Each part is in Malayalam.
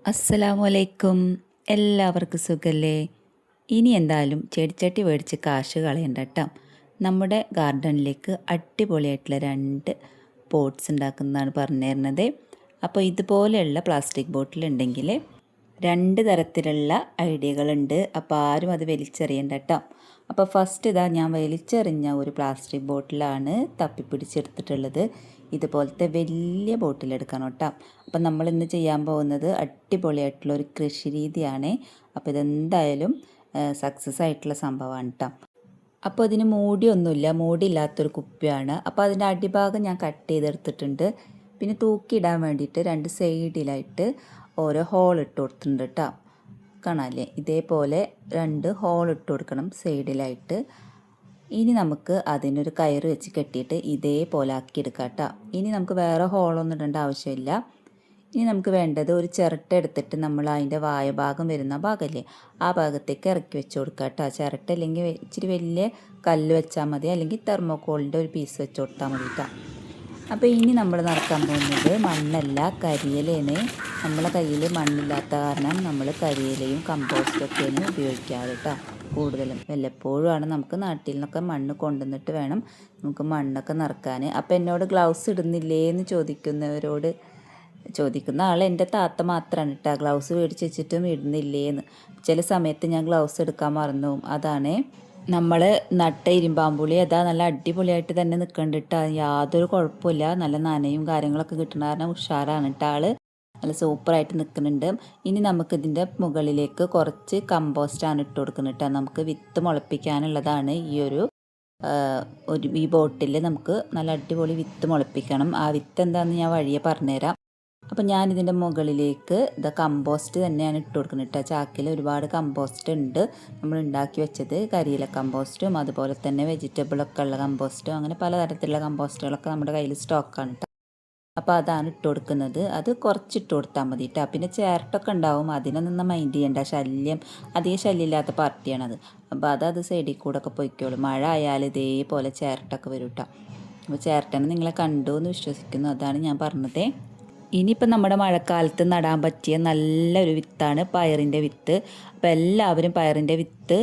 അസ്സലാമു അലൈക്കും. എല്ലാവർക്കും സുഖല്ലേ? ഇനി എന്തായാലും ചെടിച്ചട്ടി മേടിച്ച് കാശ് കളയണ്ട കേട്ടോ. നമ്മുടെ ഗാർഡനിലേക്ക് അടിപൊളിയായിട്ടുള്ള 2 പോട്ട്സ് ഉണ്ടാക്കുന്നതാണ് പറഞ്ഞു തരുന്നത്. അപ്പോൾ ഇതുപോലെയുള്ള പ്ലാസ്റ്റിക് ബോട്ടിലുണ്ടെങ്കിൽ 2 തരത്തിലുള്ള ഐഡിയകളുണ്ട്. അപ്പോൾ ആരും അത് വലിച്ചെറിയണ്ട കേട്ടോ. അപ്പോൾ ഫസ്റ്റ് ഇതാ ഞാൻ വലിച്ചെറിഞ്ഞ ഒരു പ്ലാസ്റ്റിക് ബോട്ടിലാണ് തപ്പിപ്പിടിച്ചെടുത്തിട്ടുള്ളത്. ഇതുപോലത്തെ വലിയ ബോട്ടിലെടുക്കണം കേട്ടോ. അപ്പം നമ്മളിന്ന് ചെയ്യാൻ പോകുന്നത് അടിപൊളിയായിട്ടുള്ള ഒരു കൃഷി രീതിയാണ്. അപ്പോൾ ഇതെന്തായാലും സക്സസ് ആയിട്ടുള്ള സംഭവമാണ് കേട്ടോ. അപ്പോൾ ഇതിന് മൂടിയൊന്നുമില്ല, മൂടിയില്ലാത്തൊരു കുപ്പിയാണ്. അപ്പോൾ അതിൻ്റെ അടിഭാഗം ഞാൻ കട്ട് ചെയ്തെടുത്തിട്ടുണ്ട്. പിന്നെ തൂക്കിയിടാൻ വേണ്ടിയിട്ട് 2 സൈഡിലായിട്ട് ഓരോ ഹോൾ ഇട്ട് കൊടുത്തിട്ടുണ്ട് കേട്ടോ. കാണാല്ലേ, ഇതേപോലെ 2 ഹോൾ ഇട്ട് കൊടുക്കണം സൈഡിലായിട്ട്. ഇനി നമുക്ക് അതിനൊരു കയറ് വെച്ച് കെട്ടിയിട്ട് ഇതേപോലെ ആക്കിയെടുക്കാം കേട്ടോ. ഇനി നമുക്ക് വേറെ ഹോളൊന്നും ഇടേണ്ട ആവശ്യമില്ല. ഇനി നമുക്ക് വേണ്ടത് ഒരു ചിരട്ട എടുത്തിട്ട് നമ്മൾ അതിൻ്റെ വായ ഭാഗം വരുന്ന ഭാഗമല്ലേ, ആ ഭാഗത്തേക്ക് ഇറക്കി വെച്ച് കൊടുക്കുക കേട്ടോ. ചിരട്ട അല്ലെങ്കിൽ ഇച്ചിരി വലിയ കല്ല് വെച്ചാൽ മതി, അല്ലെങ്കിൽ തെർമോക്കോളിൻ്റെ ഒരു പീസ് വെച്ച് കൊടുത്താൽ മതി കേട്ടോ. അപ്പോൾ ഇനി നമ്മൾ നടക്കാൻ പോകുന്നത് മണ്ണല്ല, കരിയിലയാണ്. നമ്മളെ കയ്യിൽ മണ്ണില്ലാത്ത കാരണം നമ്മൾ കരിയിലയും കമ്പോസ്റ്റൊക്കെയാണ് ഉപയോഗിക്കാറ് കേട്ടോ. കൂടുതലും വല്ലപ്പോഴുമാണ് നമുക്ക് നാട്ടിൽ നിന്നൊക്കെ മണ്ണ് കൊണ്ടുവന്നിട്ട് വേണം നമുക്ക് മണ്ണൊക്കെ നിറക്കാൻ. അപ്പോൾ എന്നോട് ഗ്ലൗസ് ഇടുന്നില്ലേ എന്ന് ചോദിക്കുന്ന ആൾ എൻ്റെ താത്ത മാത്രമാണ് കേട്ടോ. ഗ്ലൗസ് മേടിച്ച് വെച്ചിട്ടും ഇടുന്നില്ലേന്ന്. ചില സമയത്ത് ഞാൻ ഗ്ലൗസ് എടുക്കാൻ മറന്നു പോകും. അതാണ് നമ്മൾ നട്ട ഇരുമ്പാമ്പുളി അതാ നല്ല അടിപൊളിയായിട്ട് തന്നെ നിൽക്കണ്ടിട്ട് യാതൊരു കുഴപ്പമില്ല. നല്ല നനയും കാര്യങ്ങളൊക്കെ കിട്ടുന്ന കാരണം ഉഷാറാണ് കേട്ടോ. ആൾ നല്ല സൂപ്പറായിട്ട് നിൽക്കുന്നുണ്ട്. ഇനി നമുക്കിതിൻ്റെ മുകളിലേക്ക് കുറച്ച് കമ്പോസ്റ്റാണ് ഇട്ട് കൊടുക്കുന്നത് കേട്ടോ. നമുക്ക് വിത്ത് മുളപ്പിക്കാനുള്ളതാണ് ഈ ബോട്ടിൽ നമുക്ക് നല്ല അടിപൊളി വിത്ത് മുളപ്പിക്കണം. ആ വിത്ത് എന്താണെന്ന് ഞാൻ വഴിയെ പറഞ്ഞുതരാം. അപ്പം ഞാനിതിൻ്റെ മുകളിലേക്ക് കമ്പോസ്റ്റ് തന്നെയാണ് ഇട്ട് കൊടുക്കുന്നത് കേട്ടോ. ചാക്കിൽ ഒരുപാട് കമ്പോസ്റ്റ് ഉണ്ട്, നമ്മൾ ഉണ്ടാക്കി വെച്ചത്. കരിയില കമ്പോസ്റ്റും അതുപോലെ തന്നെ വെജിറ്റബിളൊക്കെ ഉള്ള കമ്പോസ്റ്റും അങ്ങനെ പലതരത്തിലുള്ള കമ്പോസ്റ്റുകളൊക്കെ നമ്മുടെ കയ്യിൽ സ്റ്റോക്കാണ് കേട്ടോ. അപ്പോൾ അതാണ് ഇട്ട് കൊടുക്കുന്നത്. അത് കുറച്ചിട്ട് കൊടുത്താൽ മതി കേട്ടോ. പിന്നെ ചേരട്ടൊക്കെ ഉണ്ടാവും, അതിനൊന്നും മൈൻഡ് ചെയ്യേണ്ട. അധികം ശല്യമില്ലാത്ത പാർട്ടിയാണത്. അപ്പോൾ അത് സൈഡിൽ കൂടെ ഒക്കെ പൊയ്ക്കോളും. മഴ ആയാൽ ഇതേപോലെ ചേരട്ടൊക്കെ വരും കേട്ടോ. അപ്പോൾ ചേരട്ടനെ നിങ്ങളെ കണ്ടു എന്ന് വിശ്വസിക്കുന്നു, അതാണ് ഞാൻ പറഞ്ഞത്. ഇനിയിപ്പോൾ നമ്മുടെ മഴക്കാലത്ത് നടാൻ പറ്റിയ നല്ലൊരു വിത്താണ് പയറിൻ്റെ വിത്ത്. അപ്പോൾ എല്ലാവരും പയറിൻ്റെ വിത്ത്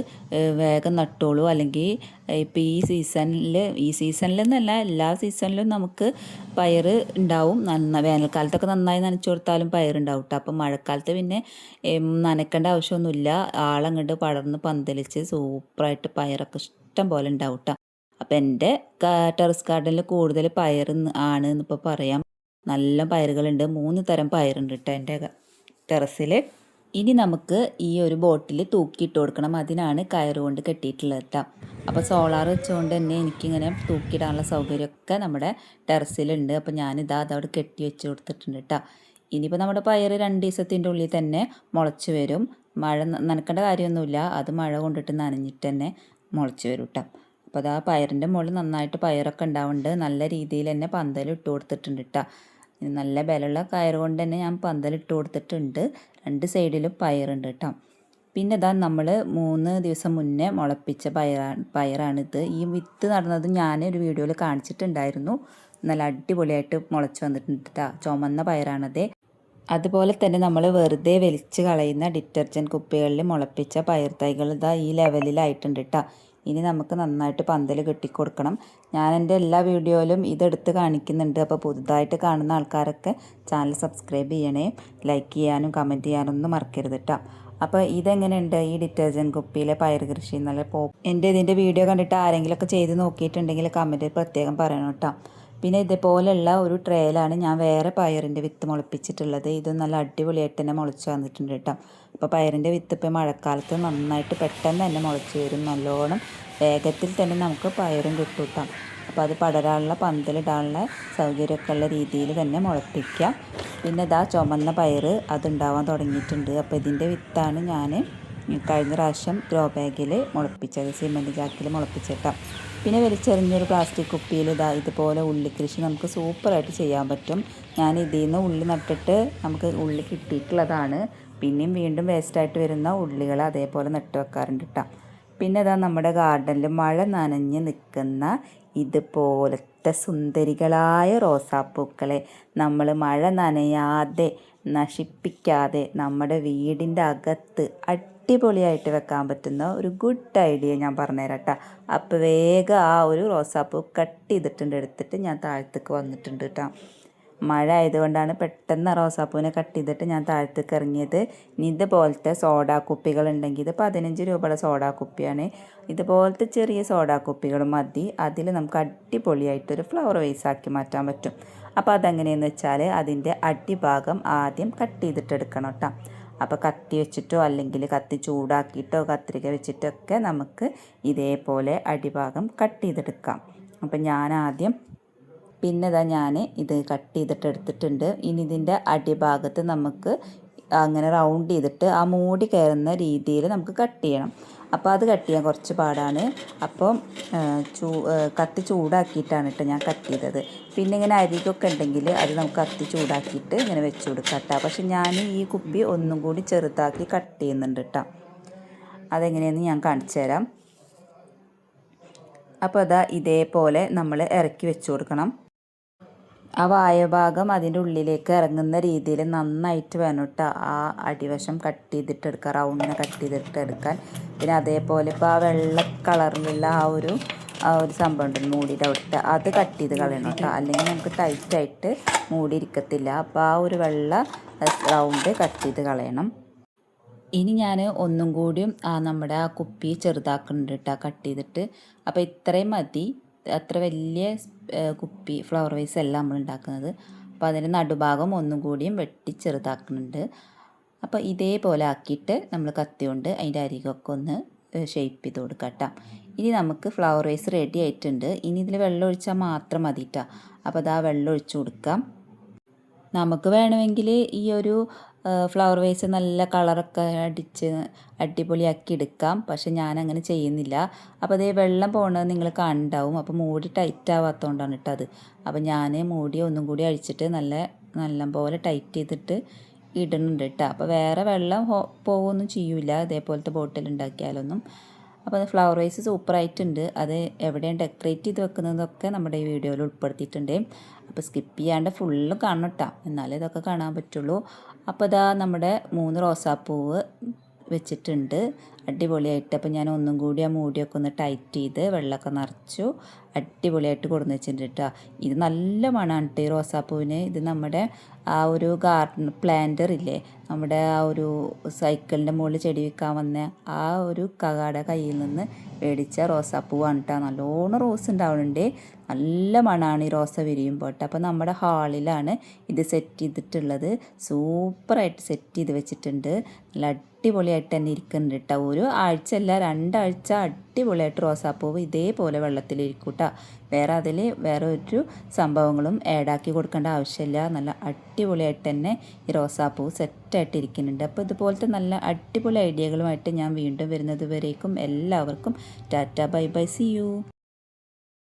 വേഗം നട്ടോളൂ. അല്ലെങ്കിൽ ഇപ്പോൾ ഈ സീസണിലെന്നല്ല എല്ലാ സീസണിലും നമുക്ക് പയർ ഉണ്ടാവും. വേനൽക്കാലത്തൊക്കെ നന്നായി നനച്ചു കൊടുത്താലും പയറുണ്ടാവും കേട്ടോ. അപ്പോൾ മഴക്കാലത്ത് പിന്നെ നനയ്ക്കേണ്ട ആവശ്യമൊന്നുമില്ല. ആളങ്ങോട്ട് പടർന്ന് പന്തലിച്ച് സൂപ്പറായിട്ട് പയറൊക്കെ ഇഷ്ടം പോലെ ഉണ്ടാവും കേട്ടോ. അപ്പോൾ എൻ്റെ ടെറസ് ഗാർഡനിൽ കൂടുതൽ പയർ ആണ് എന്നിപ്പോൾ പറയാം. നല്ല പയറുകളുണ്ട്, 3 തരം പയറുണ്ട് കേട്ടോ എൻ്റെ ടെറസിൽ. ഇനി നമുക്ക് ഈ ഒരു ബോട്ടിൽ തൂക്കിയിട്ട് കൊടുക്കണം. അതിനാണ് കയറുകൊണ്ട് കെട്ടിയിട്ടുള്ളത് കേട്ടോ. അപ്പോൾ സോളാർ വെച്ചുകൊണ്ട് തന്നെ എനിക്കിങ്ങനെ തൂക്കിയിടാനുള്ള സൗകര്യമൊക്കെ നമ്മുടെ ടെറസിലുണ്ട്. അപ്പോൾ അതവിടെ കെട്ടി വെച്ച് കൊടുത്തിട്ടുണ്ട് കേട്ടോ. ഇനിയിപ്പോൾ നമ്മുടെ പയർ 2 ദിവസത്തിൻ്റെ ഉള്ളിൽ തന്നെ മുളച്ച് വരും. മഴ നനക്കേണ്ട കാര്യമൊന്നുമില്ല, അത് മഴ കൊണ്ടിട്ട് നനഞ്ഞിട്ട് തന്നെ മുളച്ച് വരും കേട്ടോ. അപ്പോൾ അത് ആ പയറിൻ്റെ മുകളിൽ നന്നായിട്ട് പയറൊക്കെ ഉണ്ടാവുന്നുണ്ട്. നല്ല രീതിയിൽ തന്നെ പന്തലിട്ട് കൊടുത്തിട്ടുണ്ട് കേട്ടോ. നല്ല ബലമുള്ള കയർ കൊണ്ട് തന്നെ ഞാൻ പന്തലിട്ട് കൊടുത്തിട്ടുണ്ട്. 2 സൈഡിലും പയറുണ്ട് കേട്ടോ. പിന്നെ നമ്മൾ 3 ദിവസം മുന്നേ മുളപ്പിച്ച പയറാണിത്. ഈ വിത്ത് നടന്നത് ഞാനൊരു വീഡിയോയിൽ കാണിച്ചിട്ടുണ്ടായിരുന്നു. നല്ല അടിപൊളിയായിട്ട് മുളച്ച് വന്നിട്ടുണ്ട് കേട്ടോ. ചുമന്ന പയറാണത്. അതുപോലെ തന്നെ നമ്മൾ വെറുതെ വലിച്ച് കളയുന്ന ഡിറ്റർജൻറ്റ് കുപ്പികളിൽ മുളപ്പിച്ച പയർ തൈകൾ ഈ ലെവലിലായിട്ടുണ്ട് കേട്ടോ. ഇനി നമുക്ക് നന്നായിട്ട് പന്തൽ കെട്ടിക്കൊടുക്കണം. ഞാൻ എൻ്റെ എല്ലാ വീഡിയോയിലും ഇതെടുത്ത് കാണിക്കുന്നുണ്ട്. അപ്പോൾ പുതുതായിട്ട് കാണുന്ന ആൾക്കാരൊക്കെ ചാനൽ സബ്സ്ക്രൈബ് ചെയ്യണേ, ലൈക്ക് ചെയ്യാനും കമൻറ്റ് ചെയ്യാനൊന്നും മറക്കരുത് കേട്ടോ. അപ്പോൾ ഇതെങ്ങനെയുണ്ട് ഈ ഡിറ്റർജൻറ്റ് കുപ്പിയിലെ പയർ കൃഷി? നല്ല ഇതിൻ്റെ വീഡിയോ കണ്ടിട്ട് ആരെങ്കിലുമൊക്കെ ചെയ്ത് നോക്കിയിട്ടുണ്ടെങ്കിൽ കമൻറ്റ് പ്രത്യേകം പറയണം കേട്ടോ. പിന്നെ ഇതുപോലെയുള്ള ഒരു ട്രേയിലാണ് ഞാൻ വേറെ പയറിൻ്റെ വിത്ത് മുളപ്പിച്ചിട്ടുള്ളത്. ഇത് നല്ല അടിപൊളിയായിട്ട് തന്നെ മുളച്ച് വന്നിട്ടുണ്ട് കേട്ടോ. അപ്പോൾ പയറിൻ്റെ വിത്ത് ഇപ്പോൾ മഴക്കാലത്ത് നന്നായിട്ട് പെട്ടെന്ന് തന്നെ മുളച്ച് വരും. നല്ലോണം വേഗത്തിൽ തന്നെ നമുക്ക് പയറും കിട്ടും കേട്ടോ. അപ്പോൾ അത് പടരാനുള്ള പന്തലിടാനുള്ള സൗകര്യമൊക്കെ ഉള്ള രീതിയിൽ തന്നെ മുളപ്പിക്കാം. പിന്നെ ചുമന്ന പയർ അതുണ്ടാവാൻ തുടങ്ങിയിട്ടുണ്ട്. അപ്പോൾ ഇതിൻ്റെ വിത്താണ് ഞാൻ കഴിഞ്ഞ പ്രാവശ്യം ഗ്രോ ബാഗിൽ മുളപ്പിച്ചത്, സിമെൻറ്റ് ചാക്കിൽ മുളപ്പിച്ചിട്ടാണ്. പിന്നെ വലിച്ചെറിഞ്ഞൊരു പ്ലാസ്റ്റിക് കുപ്പിയിൽ ഇതുപോലെ ഉള്ളിക്കൃഷി നമുക്ക് സൂപ്പറായിട്ട് ചെയ്യാൻ പറ്റും. ഞാൻ ഇതിൽ നിന്ന് ഉള്ളി നട്ടിട്ട് നമുക്ക് ഉള്ളി കിട്ടിയിട്ടുള്ളതാണ്. പിന്നെയും വീണ്ടും വേസ്റ്റായിട്ട് വരുന്ന ഉള്ളികൾ അതേപോലെ നട്ട് വെക്കാറുണ്ട് കേട്ടോ. പിന്നെ നമ്മുടെ ഗാർഡനിൽ മഴ നനഞ്ഞ് നിൽക്കുന്ന ഇതുപോലത്തെ സുന്ദരികളായ റോസാപ്പൂക്കളെ നമ്മൾ മഴ നനയാതെ നശിപ്പിക്കാതെ നമ്മുടെ വീടിൻ്റെ അകത്ത് അടിപൊളിയായിട്ട് വെക്കാൻ പറ്റുന്ന ഒരു ഗുഡ് ഐഡിയ ഞാൻ പറഞ്ഞുതരാം കേട്ടോ. അപ്പോൾ വേഗം ആ ഒരു റോസാപ്പൂ കട്ട് ചെയ്തിട്ടുണ്ട്, എടുത്തിട്ട് ഞാൻ താഴത്തേക്ക് വന്നിട്ടുണ്ട് കേട്ടോ. മഴ ആയതുകൊണ്ടാണ് പെട്ടെന്ന് റോസാപ്പൂവിനെ കട്ട് ചെയ്തിട്ട് ഞാൻ താഴത്തേക്ക് ഇറങ്ങിയത്. ഇനി ഇതുപോലത്തെ സോഡാ കുപ്പികൾ ഉണ്ടെങ്കിൽ, ഇത് 15 രൂപയുടെ സോഡാ കുപ്പിയാണ്. ഇതുപോലത്തെ ചെറിയ സോഡാ കുപ്പികൾ മതി. അതിൽ നമുക്ക് അടിപൊളിയായിട്ടൊരു ഫ്ലവർ വേസ് ആക്കി മാറ്റാൻ പറ്റും. അപ്പോൾ അതെങ്ങനെയെന്ന് വെച്ചാൽ അതിൻ്റെ അടിഭാഗം ആദ്യം കട്ട് ചെയ്തിട്ടെടുക്കണം കേട്ടോ. അപ്പോൾ കത്തി വെച്ചിട്ടോ അല്ലെങ്കിൽ കത്തി ചൂടാക്കിയിട്ടോ കത്രിക വെച്ചിട്ടൊക്കെ നമുക്ക് ഇതേപോലെ അടിഭാഗം കട്ട് ചെയ്തെടുക്കാം. അപ്പം ഞാൻ ആദ്യം ഞാൻ ഇത് കട്ട് ചെയ്തിട്ട് എടുത്തിട്ടുണ്ട്. ഇനി ഇതിൻ്റെ അടിഭാഗത്ത് നമുക്ക് അങ്ങനെ റൗണ്ട് ചെയ്തിട്ട് ആ മൂടി കയറുന്ന രീതിയിൽ നമുക്ക് കട്ട് ചെയ്യണം. അപ്പോൾ അത് കട്ട് ചെയ്യാൻ കുറച്ച് പാടാണ്. അപ്പം കത്തി ചൂടാക്കിയിട്ടാണ് കേട്ടോ ഞാൻ കട്ട് ചെയ്തത്. പിന്നെ ഇങ്ങനെ അരികൊക്കെ ഉണ്ടെങ്കിൽ അത് നമുക്ക് കത്തി ചൂടാക്കിയിട്ട് ഇങ്ങനെ വെച്ച് കൊടുക്കാം കേട്ടോ. പക്ഷെ ഞാൻ ഈ കുപ്പി ഒന്നും കൂടി ചെറുതാക്കി കട്ട് ചെയ്യുന്നുണ്ട് കേട്ടോ. അതെങ്ങനെയെന്ന് ഞാൻ കാണിച്ചു തരാം. അപ്പോൾ അതാ ഇതേപോലെ നമ്മൾ ഇറക്കി വെച്ച് കൊടുക്കണം. ആ വായ ഭാഗം അതിൻ്റെ ഉള്ളിലേക്ക് ഇറങ്ങുന്ന രീതിയിൽ നന്നായിട്ട് വേണം കേട്ടോ ആ അടിവശം കട്ട് ചെയ്തിട്ടെടുക്കാൻ, റൗണ്ടിനെ കട്ട് ചെയ്തിട്ടെടുക്കാൻ. പിന്നെ അതേപോലെ ഇപ്പോൾ ആ വെള്ള കളറിലുള്ള ആ ഒരു സംഭവം ഉണ്ട് മൂടിയുടെ അവിടുത്തെ, അത് കട്ട് ചെയ്ത് കളയണം കേട്ടോ. അല്ലെങ്കിൽ നമുക്ക് ടൈറ്റായിട്ട് മൂടി ഇരിക്കത്തില്ല. അപ്പോൾ ആ ഒരു വെള്ള റൗണ്ട് കട്ട് ചെയ്ത് കളയണം. ഇനി ഞാൻ ഒന്നും കൂടിയും നമ്മുടെ ആ കുപ്പി ചെറുതാക്കുന്നുണ്ട് കേട്ടോ കട്ട് ചെയ്തിട്ട്. അപ്പോൾ ഇത്രയും മതി. അത്ര വലിയ കുപ്പി ഫ്ലവർ വേസ് അല്ല നമ്മൾ ഉണ്ടാക്കുന്നത്. അപ്പോൾ അതിൻ്റെ നടുഭാഗം ഒന്നും കൂടിയും വെട്ടി ചെറുതാക്കുന്നുണ്ട്. അപ്പോൾ ഇതേപോലെ ആക്കിയിട്ട് നമ്മൾ കത്തി കൊണ്ട് അതിൻ്റെ അരികൊക്കെ ഒന്ന് ഷേപ്പ് ചെയ്ത് കൊടുക്കാം കേട്ടോ. ഇനി നമുക്ക് ഫ്ലവർ വേസ് റെഡി ആയിട്ടുണ്ട്. ഇനി ഇതിൽ വെള്ളം ഒഴിച്ചാൽ മാത്രം മതി കേട്ടോ. അപ്പോൾ അത് ആ വെള്ളം ഒഴിച്ച് കൊടുക്കാം. നമുക്ക് വേണമെങ്കിൽ ഈ ഒരു ഫ്ലവർ വേസ് നല്ല കളറൊക്കെ അടിച്ച് അടിപൊളിയാക്കി എടുക്കാം. പക്ഷെ ഞാനങ്ങനെ ചെയ്യുന്നില്ല. അപ്പോൾ അതേ വെള്ളം പോകുന്നത് നിങ്ങൾ കണ്ടാവും. അപ്പോൾ മൂടി ടൈറ്റ് ആവാത്തതുകൊണ്ടാണ് കേട്ടോ അത്. അപ്പോൾ ഞാൻ മൂടി ഒന്നും കൂടി അഴിച്ചിട്ട് നല്ല പോലെ ടൈറ്റ് ചെയ്തിട്ട് ഇടുന്നുണ്ട് കേട്ടോ. അപ്പോൾ വേറെ വെള്ളം പോവുകയൊന്നും ചെയ്യൂല ഇതേപോലത്തെ ബോട്ടിൽ ഉണ്ടാക്കിയാലൊന്നും. അപ്പോൾ അത് ഫ്ലവർ വേസ് സൂപ്പറായിട്ടുണ്ട്. അത് എവിടെയാണ് ഡെക്കറേറ്റ് ചെയ്ത് വെക്കുന്നതൊക്കെ നമ്മുടെ ഈ വീഡിയോയിൽ ഉൾപ്പെടുത്തിയിട്ടുണ്ട്. അപ്പോൾ സ്കിപ്പ് ചെയ്യാണ്ട് ഫുള്ള് കാണണം കേട്ടോ, എന്നാലേ ഇതൊക്കെ കാണാൻ പറ്റുള്ളൂ. അപ്പോൾ ഇതാ നമ്മുടെ 3 റോസാപ്പൂവ് വെച്ചിട്ടുണ്ട് അടിപൊളിയായിട്ട്. അപ്പോൾ ഞാൻ ഒന്നും കൂടി ആ മൂടിയൊക്കെ ഒന്ന് ടൈറ്റ് ചെയ്ത് വെള്ളമൊക്കെ നിറച്ചു അടിപൊളിയായിട്ട് കൊടുന്ന് വെച്ചിട്ടുണ്ട് കേട്ടോ. ഇത് നല്ല മണമാണ് കേട്ടോ ഈ റോസാപ്പൂവിന്. ഇത് നമ്മുടെ ആ ഒരു ഗാർഡൻ പ്ലാന്റർ ഇല്ലേ, നമ്മുടെ ആ ഒരു സൈക്കിളിൻ്റെ മുകളിൽ ചെടി വെക്കാൻ വന്ന ആ ഒരു കകാടെ കയ്യിൽ നിന്ന് മേടിച്ച റോസാപ്പൂവാണ് കേട്ടോ. നല്ലോണം റോസ് ഉണ്ടാവുന്നുണ്ട്. നല്ല മണമാണ് ഈ റോസ വിരിയുമ്പോൾ കേട്ടോ. അപ്പോൾ നമ്മുടെ ഹാളിലാണ് ഇത് സെറ്റ് ചെയ്തിട്ടുള്ളത്. സൂപ്പറായിട്ട് സെറ്റ് ചെയ്ത് വെച്ചിട്ടുണ്ട്. നല്ല അടിപൊളിയായിട്ട് തന്നെ ഇരിക്കുന്നുണ്ട് കേട്ടോ. ഒരു ആഴ്ച അല്ല 2 ആഴ്ച അടിപൊളിയായിട്ട് റോസാപ്പൂവ് ഇതേപോലെ വെള്ളത്തിലിരിക്കും കേട്ടോ. വേറെ ഒരു സംഭവങ്ങളും ആഡാക്കി കൊടുക്കേണ്ട ആവശ്യമില്ല. നല്ല അടിപൊളിയായിട്ട് തന്നെ ഈ റോസാപ്പൂവ് സെറ്റായിട്ട് ഇരിക്കുന്നുണ്ട്. അപ്പോൾ ഇതുപോലത്തെ നല്ല അടിപൊളി ഐഡിയകളുമായിട്ട് ഞാൻ വീണ്ടും വരുന്നത് വരേക്കും എല്ലാവർക്കും tata bye bye, see U.